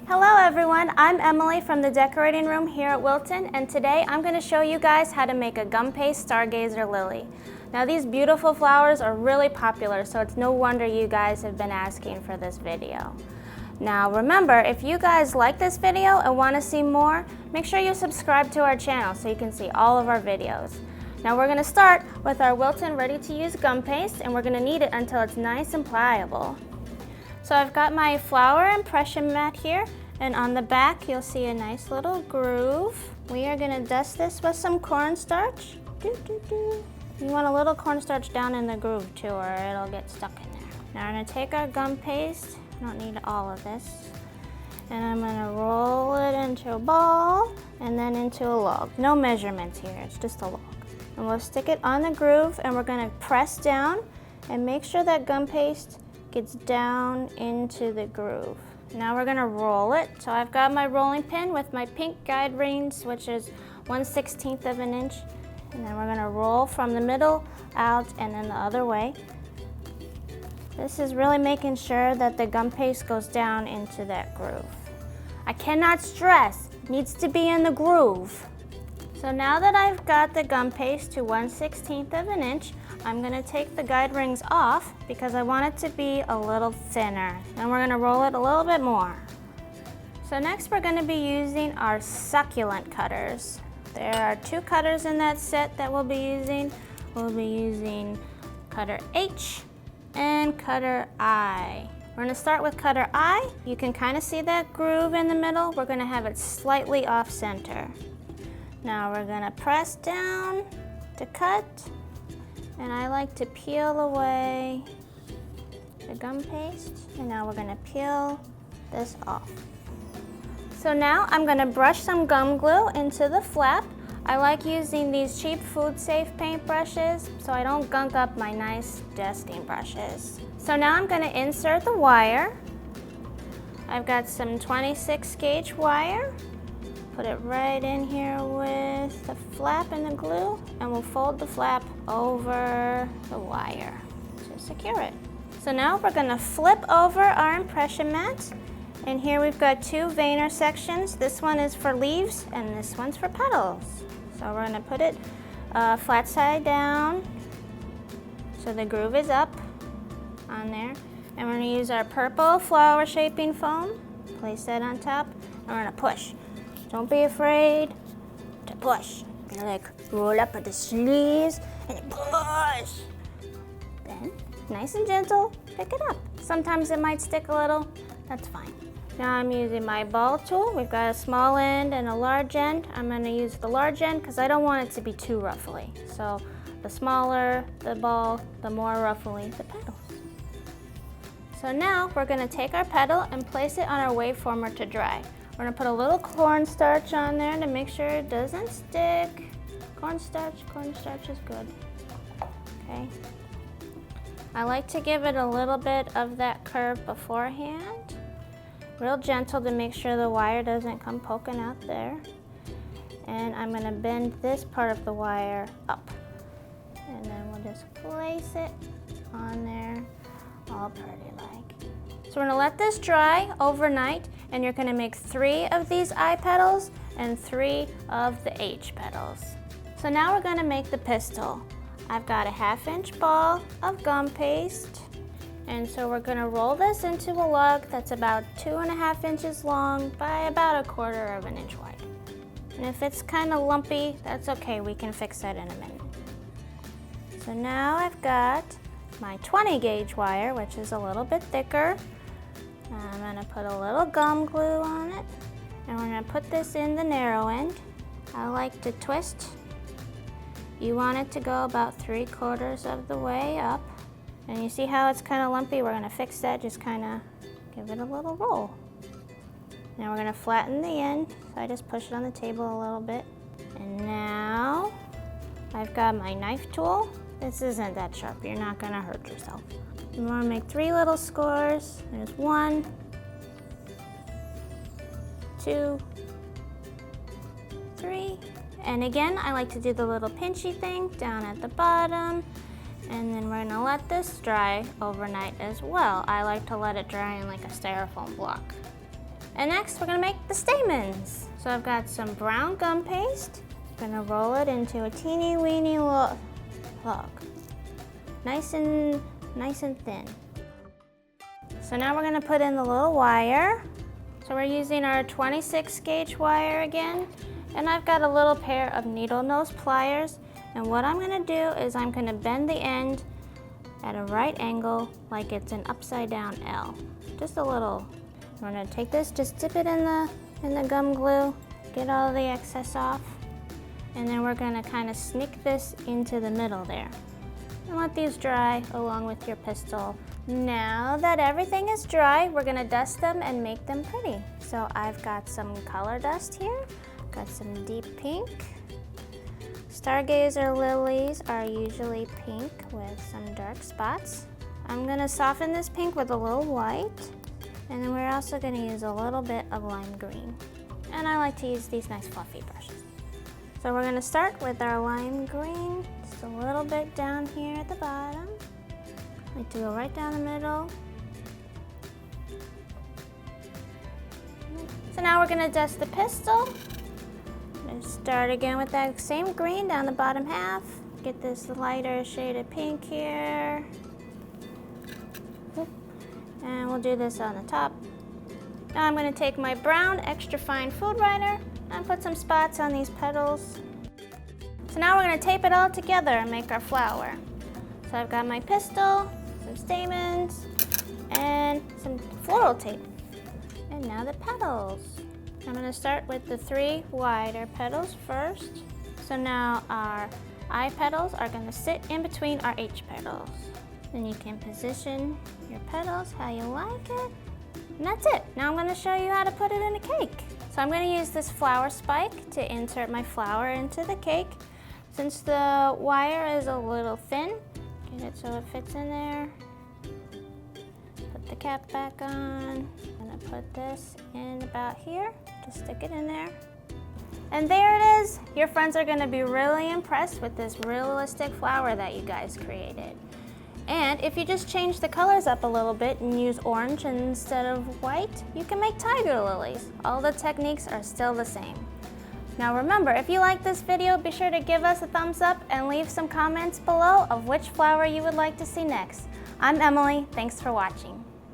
Hello everyone, I'm Emily from the decorating room here at Wilton, and today I'm going to show you guys how to make a gum paste Stargazer lily. Now these beautiful flowers are really popular, so it's no wonder you guys have been asking for this video. Now remember, if you guys like this video and want to see more, make sure you subscribe to our channel so you can see all of our videos. Now we're going to start with our Wilton ready to use gum paste, and we're going to knead it until it's nice and pliable. So I've got my flower impression mat here, and on the back you'll see a nice little groove. We are going to dust this with some cornstarch. You want a little cornstarch down in the groove too, or it'll get stuck in there. Now we're going to take our gum paste, I don't need all of this, and I'm going to roll it into a ball and then into a log. No measurements here, it's just a log. And we'll stick it on the groove, and we're going to press down and make sure that gum paste gets down into the groove. Now we're going to roll it. So I've got my rolling pin with my pink guide rings, which is 1/16 of an inch. And then we're going to roll from the middle out and then the other way. This is really making sure that the gum paste goes down into that groove. I cannot stress, it needs to be in the groove. So now that I've got the gum paste to 1/16 of an inch, I'm going to take the guide rings off because I want it to be a little thinner. And we're going to roll it a little bit more. So next we're going to be using our succulent cutters. There are 2 cutters in that set that we'll be using. We'll be using cutter H and cutter I. We're going to start with cutter I. You can kind of see that groove in the middle. We're going to have it slightly off center. Now we're going to press down to cut, and I like to peel away the gum paste, and now we're going to peel this off. So now I'm going to brush some gum glue into the flap. I like using these cheap food safe paint brushes so I don't gunk up my nice dusting brushes. So now I'm going to insert the wire. I've got some 26 gauge wire. Put it right in here with the flap and the glue, and we'll fold the flap over the wire to secure it. So now we're going to flip over our impression mat, and here we've got 2 veinner sections. This one is for leaves and this one's for petals. So we're going to put it flat side down so the groove is up on there, and we're going to use our purple flower shaping foam, place that on top, and we're going to push. Don't be afraid to push. You're like, roll up at the sleeves and push. Then, nice and gentle, pick it up. Sometimes it might stick a little, that's fine. Now I'm using my ball tool. We've got a small end and a large end. I'm going to use the large end because I don't want it to be too ruffly. So the smaller the ball, the more ruffly the petals. So now we're going to take our petal and place it on our wave former to dry. We're going to put a little cornstarch on there to make sure it doesn't stick. Cornstarch is good. Okay. I like to give it a little bit of that curve beforehand. Real gentle to make sure the wire doesn't come poking out there. And I'm going to bend this part of the wire up. And then we'll just place it on there all pretty like. So we're going to let this dry overnight, and you're going to make 3 of these I petals and 3 of the H petals. So now we're going to make the pistil. I've got a 1/2 inch ball of gum paste, and so we're going to roll this into a log that's about 2.5 inches long by about 1/4 of an inch wide. And if it's kind of lumpy, that's okay, we can fix that in a minute. So now I've got my 20 gauge wire, which is a little bit thicker. I'm going to put a little gum glue on it, and we're going to put this in the narrow end. I like to twist. You want it to go about 3/4 of the way up. And you see how it's kind of lumpy? We're going to fix that, just kind of give it a little roll. Now we're going to flatten the end, so I just push it on the table a little bit. And now I've got my knife tool. This isn't that sharp, you're not going to hurt yourself. I'm going to make 3 little scores. There's 1, 2, 3. And again, I like to do the little pinchy thing down at the bottom. And then we're going to let this dry overnight as well. I like to let it dry in like a styrofoam block. And next we're gonna make the stamens. So I've got some brown gum paste. I'm gonna roll it into a teeny weeny log. Nice and thin. So now we're gonna put in the little wire. So we're using our 26 gauge wire again. And I've got a little pair of needle nose pliers. And what I'm gonna do is I'm gonna bend the end at a right angle like it's an upside down L. Just a little. We're gonna take this, just dip it in the gum glue, get all the excess off. And then we're gonna kind of sneak this into the middle there. And let these dry along with your pistol. Now that everything is dry, we're gonna dust them and make them pretty. So I've got some color dust here, got some deep pink. Stargazer lilies are usually pink with some dark spots. I'm gonna soften this pink with a little white, and then we're also gonna use a little bit of lime green. And I like to use these nice fluffy brushes. So we're gonna start with our lime green, just a little bit down here at the bottom. I like to go right down the middle. So now we're gonna dust the pistol. Start again with that same green down the bottom half. Get this lighter shade of pink here. And we'll do this on the top. Now I'm going to take my brown extra fine food writer and put some spots on these petals. So now we're going to tape it all together and make our flower. So I've got my pistil, some stamens, and some floral tape. And now the petals. I'm going to start with the 3 wider petals first. So now our I petals are going to sit in between our H petals. Then you can position your petals how you like it. And that's it. Now I'm going to show you how to put it in a cake. So I'm going to use this flower spike to insert my flower into the cake. Since the wire is a little thin, get it so it fits in there. Put the cap back on. I'm going to put this in about here. Just stick it in there. And there it is. Your friends are going to be really impressed with this realistic flower that you guys created. And if you just change the colors up a little bit and use orange instead of white, you can make tiger lilies. All the techniques are still the same. Now remember, if you like this video, be sure to give us a thumbs up and leave some comments below of which flower you would like to see next. I'm Emily. Thanks for watching.